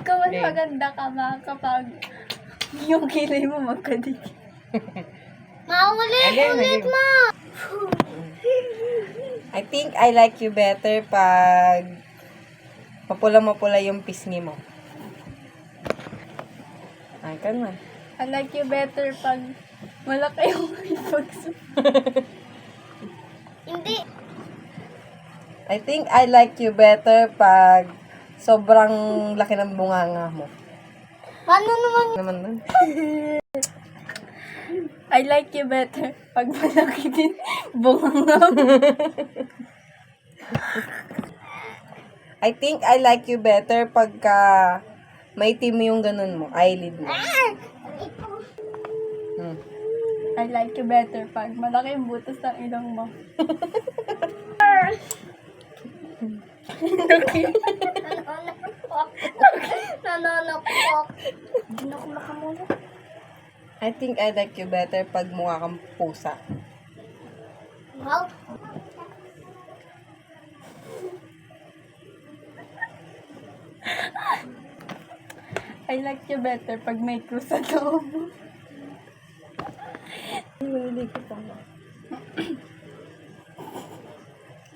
Ikaw mas Okay. maganda ka ma kapag yung kilay mo magkadikit. Ulit mo! I think I like you better pag mapula-mapula yung pisngi mo. Ay, ka na. I like you better pag malaki yung ipagso. Hindi. I think I like you better pag sobrang laki ng bunganga mo. Paano naman? Naman nun. I like you better pag malaki din bunganga mo. I think I like you better pagka maitim yung ganun mo, eyelid mo. Hmm. I like you better pag malaki yung butas ng ilong mo. Nanonokpok. Hindi na ako makamulog. I think I like you better pag mukha kang pusa. Wow. I like you better pag may krus sa loob mo. Hindi ko pa.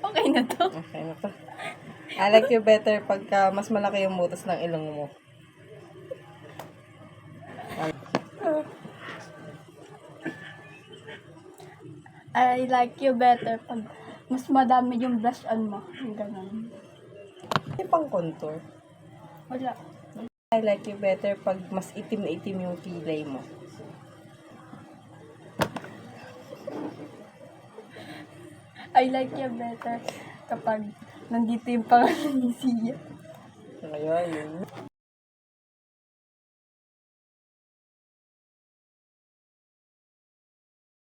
Okay na to. Okay na to. I like you better pagka mas malaki yung butas ng ilong mo. I like you better pag mas madami yung blush on mo. Yung ganun. Hindi pang contour. Wala. I like you better pag mas itim na itim yung kilay mo. I like you better kapag nandito yung pangalan ni Sia. Ayun.